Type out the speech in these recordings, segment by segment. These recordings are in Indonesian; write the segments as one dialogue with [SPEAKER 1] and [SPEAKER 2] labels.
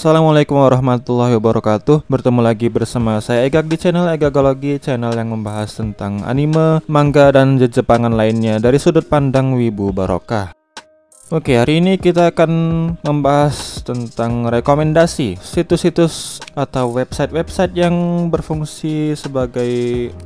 [SPEAKER 1] Assalamualaikum warahmatullahi wabarakatuh. Bertemu lagi bersama saya Egag di channel Egagology, channel yang membahas tentang anime, manga, dan Jepangan lainnya dari sudut pandang Wibu Barokah. Oke, hari ini kita akan membahas tentang rekomendasi situs-situs atau website-website yang berfungsi sebagai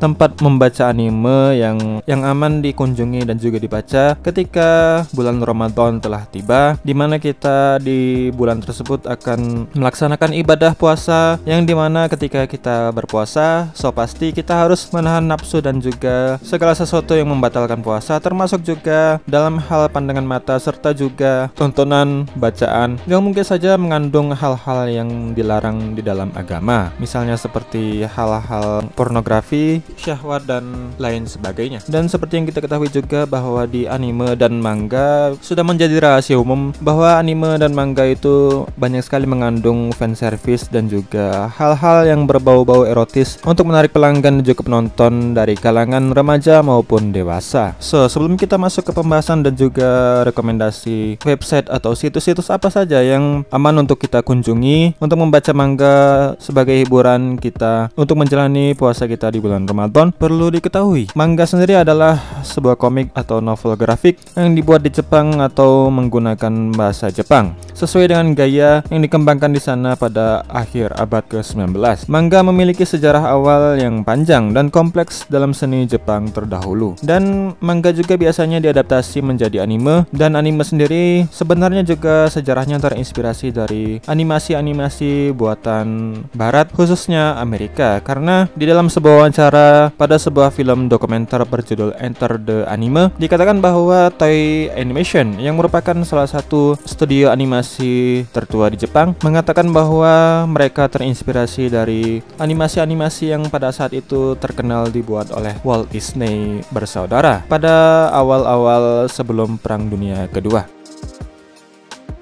[SPEAKER 1] tempat membaca anime yang aman dikunjungi dan juga dibaca ketika bulan Ramadan telah tiba, di mana kita di bulan tersebut akan melaksanakan ibadah puasa, yang dimana ketika kita berpuasa, so pasti kita harus menahan nafsu dan juga segala sesuatu yang membatalkan puasa, termasuk juga dalam hal pandangan mata serta juga tontonan, bacaan yang mungkin saja mengandung hal-hal yang dilarang di dalam agama, misalnya seperti hal-hal pornografi, syahwat, dan lain sebagainya. Dan seperti yang kita ketahui juga bahwa di anime dan manga sudah menjadi rahasia umum bahwa anime dan manga itu banyak sekali mengandung fanservice dan juga hal-hal yang berbau-bau erotis untuk menarik pelanggan dan juga penonton dari kalangan remaja maupun dewasa. So, sebelum kita masuk ke pembahasan dan juga rekomendasi website atau situs-situs apa saja yang aman untuk kita kunjungi untuk membaca manga sebagai hiburan kita untuk menjalani puasa kita di bulan Ramadan, perlu diketahui manga sendiri adalah sebuah komik atau novel grafik yang dibuat di Jepang atau menggunakan bahasa Jepang sesuai dengan gaya yang dikembangkan di sana pada akhir abad ke-19. Manga memiliki sejarah awal yang panjang dan kompleks dalam seni Jepang terdahulu, dan manga juga biasanya diadaptasi menjadi anime, dan anime sendiri sebenarnya juga sejarahnya terinspirasi dari animasi-animasi buatan barat, khususnya Amerika, karena di dalam sebuah wawancara pada sebuah film dokumenter berjudul Enter the Anime dikatakan bahwa Toei Animation yang merupakan salah satu studio animasi tertua di Jepang mengatakan bahwa mereka terinspirasi dari animasi-animasi yang pada saat itu terkenal dibuat oleh Walt Disney bersaudara pada awal-awal sebelum Perang Dunia Kedua.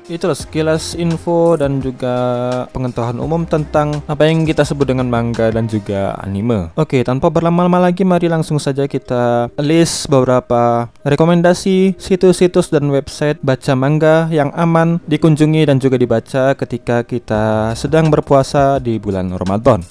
[SPEAKER 1] Itulah sekilas info dan juga pengetahuan umum tentang apa yang kita sebut dengan manga dan juga anime. Oke, tanpa berlama-lama lagi, mari langsung saja kita list beberapa rekomendasi situs-situs dan website baca manga yang aman dikunjungi dan juga dibaca ketika kita sedang berpuasa di bulan Ramadan.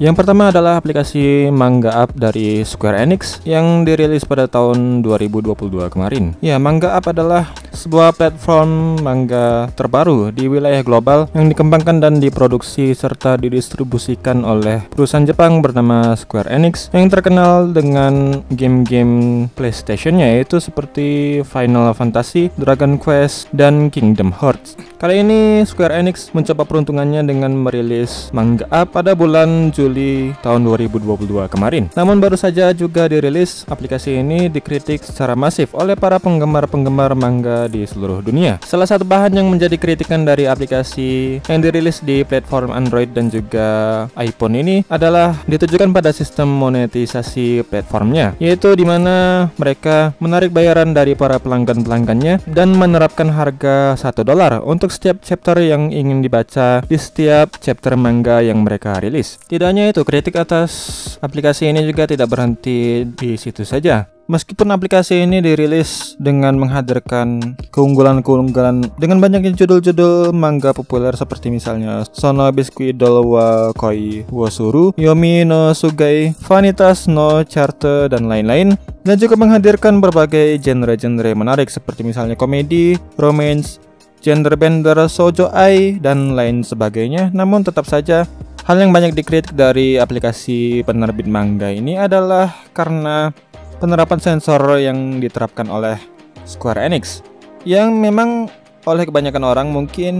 [SPEAKER 1] Yang pertama adalah aplikasi Manga Up dari Square Enix yang dirilis pada tahun 2022 kemarin. Ya, Manga Up adalah sebuah platform manga terbaru di wilayah global yang dikembangkan dan diproduksi serta didistribusikan oleh perusahaan Jepang bernama Square Enix yang terkenal dengan game-game PlayStation, yaitu seperti Final Fantasy, Dragon Quest, dan Kingdom Hearts. Kali ini Square Enix mencoba peruntungannya dengan merilis Manga Up pada bulan Juli tahun 2022 kemarin. Namun baru saja juga dirilis, aplikasi ini dikritik secara masif oleh para penggemar-penggemar manga di seluruh dunia. Salah satu bahan yang menjadi kritikan dari aplikasi yang dirilis di platform Android dan juga iPhone ini adalah ditujukan pada sistem monetisasi platformnya, yaitu di mana mereka menarik bayaran dari para pelanggan-pelanggannya dan menerapkan harga $1 untuk setiap chapter yang ingin dibaca di setiap chapter manga yang mereka rilis. Tidak hanya itu, kritik atas aplikasi ini juga tidak berhenti di situ saja. Meskipun aplikasi ini dirilis dengan menghadirkan keunggulan-keunggulan dengan banyaknya judul-judul manga populer seperti misalnya Sono Biscuit Doll wa Koi Wosuru, Yomi no Sugai, Vanitas no Charte, dan lain-lain, dan juga menghadirkan berbagai genre-genre menarik seperti misalnya komedi, romance, gender-bender, shoujo ai, dan lain sebagainya. Namun tetap saja hal yang banyak dikritik dari aplikasi penerbit manga ini adalah karena penerapan sensor yang diterapkan oleh Square Enix, yang memang oleh kebanyakan orang mungkin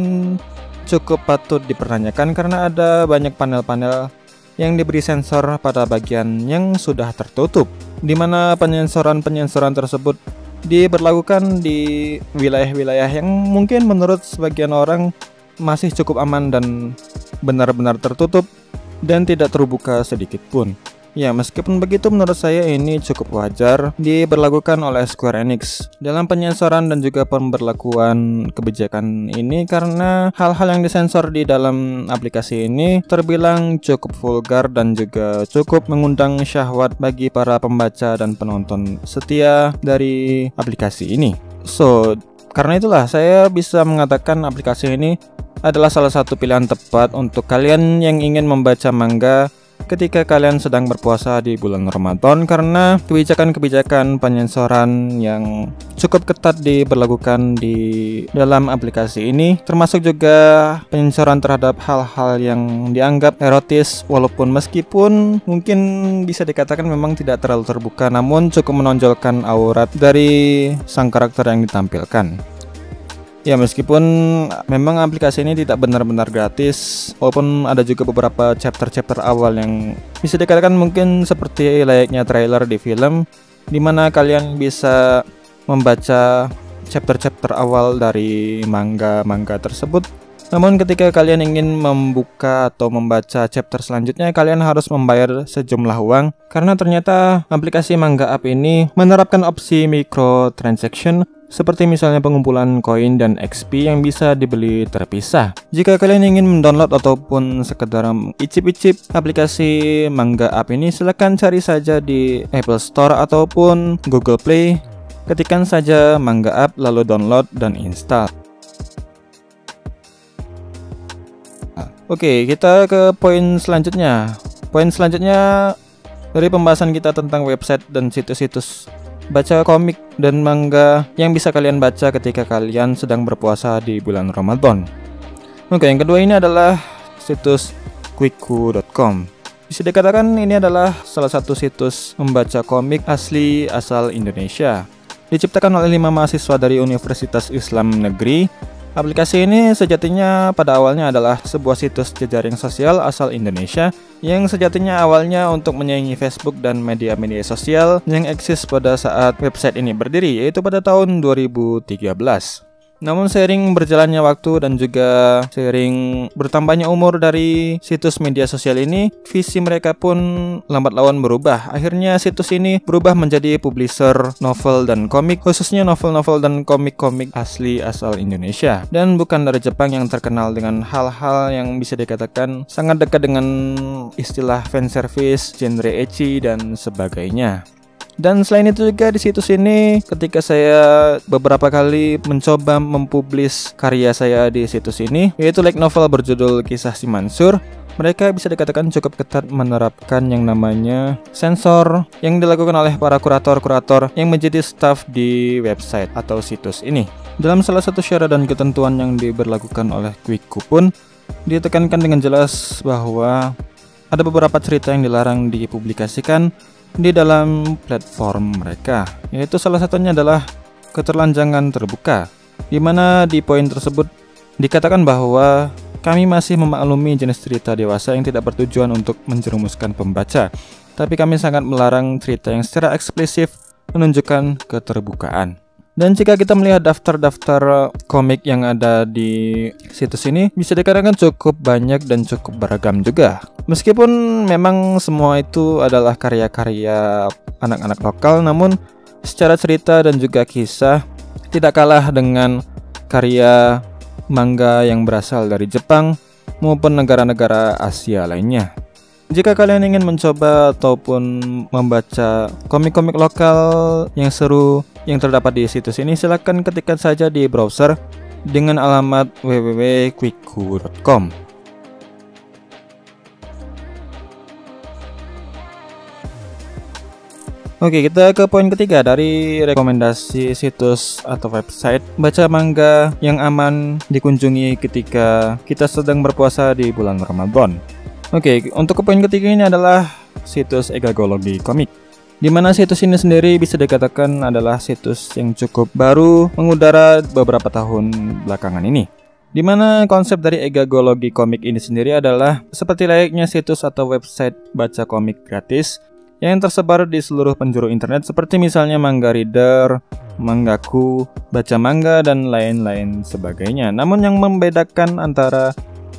[SPEAKER 1] cukup patut dipertanyakan karena ada banyak panel-panel yang diberi sensor pada bagian yang sudah tertutup, di mana penyensoran tersebut diberlakukan di wilayah-wilayah yang mungkin menurut sebagian orang masih cukup aman dan benar-benar tertutup dan tidak terbuka sedikit pun. Ya, meskipun begitu menurut saya ini cukup wajar diberlakukan oleh Square Enix dalam penyensoran dan juga pemberlakuan kebijakan ini, karena hal-hal yang disensor di dalam aplikasi ini terbilang cukup vulgar dan juga cukup mengundang syahwat bagi para pembaca dan penonton setia dari aplikasi ini. So, Karena itulah saya bisa mengatakan aplikasi ini adalah salah satu pilihan tepat untuk kalian yang ingin membaca manga ketika kalian sedang berpuasa di bulan Ramadan, karena kebijakan-kebijakan penyensoran yang cukup ketat diberlakukan di dalam aplikasi ini, termasuk juga penyensoran terhadap hal-hal yang dianggap erotis, walaupun meskipun mungkin bisa dikatakan memang tidak terlalu terbuka, namun cukup menonjolkan aurat dari sang karakter yang ditampilkan. Ya, meskipun memang aplikasi ini tidak benar-benar gratis, walaupun ada juga beberapa chapter-chapter awal yang bisa dikatakan mungkin seperti layaknya trailer di film, dimana kalian bisa membaca chapter-chapter awal dari manga-manga tersebut. Namun ketika kalian ingin membuka atau membaca chapter selanjutnya, kalian harus membayar sejumlah uang, karena ternyata aplikasi Manga App ini menerapkan opsi microtransaction, seperti misalnya pengumpulan koin dan XP yang bisa dibeli terpisah. Jika kalian ingin mendownload ataupun sekedar icip-icip aplikasi Manga App ini, silahkan cari saja di Apple Store ataupun Google Play. Ketikkan saja Manga App lalu download dan install. Oke, kita ke poin selanjutnya. Poin selanjutnya dari pembahasan kita tentang website dan situs-situs baca komik dan manga yang bisa kalian baca ketika kalian sedang berpuasa di bulan Ramadan. Oke, yang kedua ini adalah situs Quikku.com. Bisa dikatakan ini adalah salah satu situs membaca komik asli asal Indonesia. Diciptakan oleh 5 mahasiswa dari Universitas Islam Negeri. Aplikasi ini sejatinya pada awalnya adalah sebuah situs jejaring sosial asal Indonesia yang sejatinya awalnya untuk menyaingi Facebook dan media-media sosial yang eksis pada saat website ini berdiri, yaitu pada tahun 2013. Namun seiring berjalannya waktu dan juga seiring bertambahnya umur dari situs media sosial ini, visi mereka pun lambat laun berubah. Akhirnya situs ini berubah menjadi publisher novel dan komik, khususnya novel-novel dan komik-komik asli asal Indonesia, dan bukan dari Jepang yang terkenal dengan hal-hal yang bisa dikatakan sangat dekat dengan istilah fanservice, genre ecchi, dan sebagainya. Dan selain itu juga di situs ini, ketika saya beberapa kali mencoba mempublis karya saya di situs ini, yaitu light novel berjudul Kisah Si Mansur, mereka bisa dikatakan cukup ketat menerapkan yang namanya sensor yang dilakukan oleh para kurator-kurator yang menjadi staf di website atau situs ini. Dalam salah satu syarat dan ketentuan yang diberlakukan oleh Quikku pun ditekankan dengan jelas bahwa ada beberapa cerita yang dilarang dipublikasikan di dalam platform mereka, yaitu salah satunya adalah keterlanjangan terbuka, di mana di poin tersebut dikatakan bahwa kami masih memaklumi jenis cerita dewasa yang tidak bertujuan untuk menjerumuskan pembaca, tapi kami sangat melarang cerita yang secara eksplisit menunjukkan keterbukaan. Dan jika kita melihat daftar-daftar komik yang ada di situs ini, bisa dikatakan cukup banyak dan cukup beragam juga. Meskipun memang semua itu adalah karya-karya anak-anak lokal, namun secara cerita dan juga kisah tidak kalah dengan karya manga yang berasal dari Jepang maupun negara-negara Asia lainnya. Jika kalian ingin mencoba ataupun membaca komik-komik lokal yang seru yang terdapat di situs ini, silakan ketikkan saja di browser dengan alamat www.quikku.com. Oke, kita ke poin ketiga dari rekomendasi situs atau website baca manga yang aman dikunjungi ketika kita sedang berpuasa di bulan Ramadan. Oke, untuk ke poin ketiga ini adalah situs Egagology Comic, di mana situs ini sendiri bisa dikatakan adalah situs yang cukup baru mengudara beberapa tahun belakangan ini. Di mana konsep dari Egagology Comic ini sendiri adalah seperti layaknya situs atau website baca komik gratis yang tersebar di seluruh penjuru internet, seperti misalnya Manga Reader, Mangaku, Baca Manga, dan lain-lain sebagainya. Namun yang membedakan antara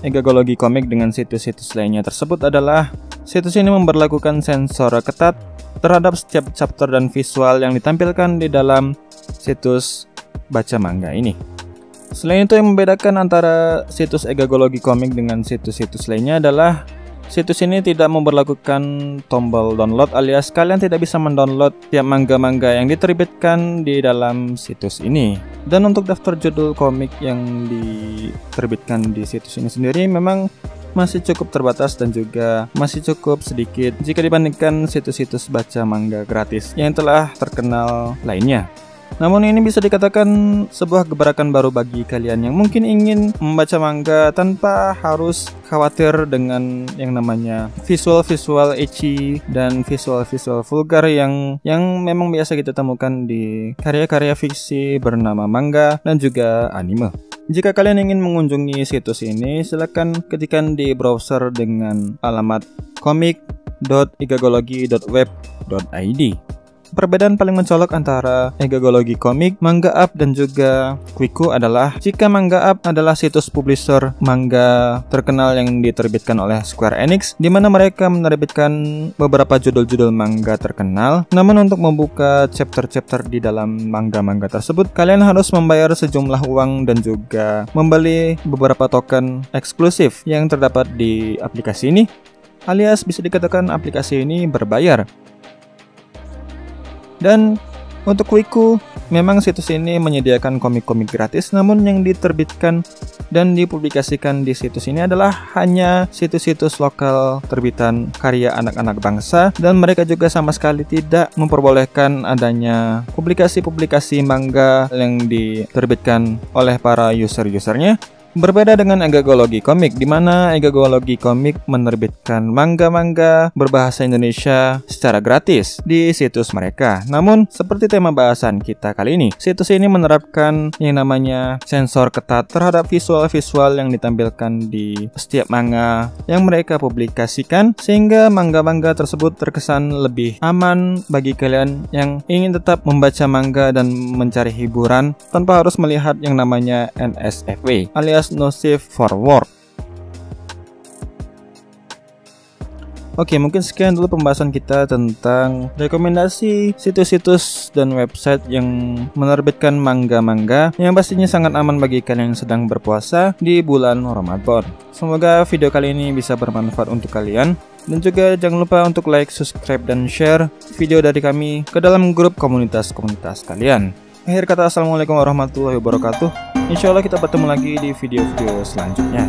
[SPEAKER 1] Egagology Comic dengan situs-situs lainnya tersebut adalah situs ini memberlakukan sensor ketat terhadap setiap chapter dan visual yang ditampilkan di dalam situs baca manga ini. Selain itu, yang membedakan antara situs Egagology Comic dengan situs-situs lainnya adalah Situs ini tidak memberlakukan tombol download, alias kalian tidak bisa mendownload tiap manga-manga yang diterbitkan di dalam situs ini. Dan untuk daftar judul komik yang diterbitkan di situs ini sendiri memang masih cukup terbatas dan juga masih cukup sedikit jika dibandingkan situs-situs baca manga gratis yang telah terkenal lainnya. Namun ini bisa dikatakan sebuah gebrakan baru bagi kalian yang mungkin ingin membaca manga tanpa harus khawatir dengan yang namanya visual-visual ecchi dan visual-visual vulgar yang memang biasa kita temukan di karya-karya fiksi bernama manga dan juga anime. Jika kalian ingin mengunjungi situs ini, silakan ketikkan di browser dengan alamat comic.igagology.web.id. Perbedaan paling mencolok antara Igagology Comic, Manga Up, dan juga Quiku adalah jika Manga Up adalah situs publisher manga terkenal yang diterbitkan oleh Square Enix, di mana mereka menerbitkan beberapa judul-judul manga terkenal. Namun untuk membuka chapter-chapter di dalam manga-manga tersebut, kalian harus membayar sejumlah uang dan juga membeli beberapa token eksklusif yang terdapat di aplikasi ini, alias bisa dikatakan aplikasi ini berbayar. Dan untuk Quiku, memang situs ini menyediakan komik-komik gratis, namun yang diterbitkan dan dipublikasikan di situs ini adalah hanya situs-situs lokal terbitan karya anak-anak bangsa, dan mereka juga sama sekali tidak memperbolehkan adanya publikasi-publikasi manga yang diterbitkan oleh para user-usernya. Berbeda dengan Igagology Comic, di mana Igagology Comic menerbitkan manga-manga berbahasa Indonesia secara gratis di situs mereka. Namun, seperti tema bahasan kita kali ini, situs ini menerapkan yang namanya sensor ketat terhadap visual-visual yang ditampilkan di setiap manga yang mereka publikasikan, sehingga manga-manga tersebut terkesan lebih aman bagi kalian yang ingin tetap membaca manga dan mencari hiburan tanpa harus melihat yang namanya NSFW, alias No Safe for Work. Oke, mungkin sekian dulu pembahasan kita tentang rekomendasi situs-situs dan website yang menerbitkan manga-manga yang pastinya sangat aman bagi kalian yang sedang berpuasa di bulan Ramadan. Semoga video kali ini bisa bermanfaat untuk kalian, dan juga jangan lupa untuk like, subscribe, dan share video dari kami ke dalam grup komunitas-komunitas kalian. Akhir kata, assalamualaikum warahmatullahi wabarakatuh. Insya Allah kita bertemu lagi di video-video selanjutnya.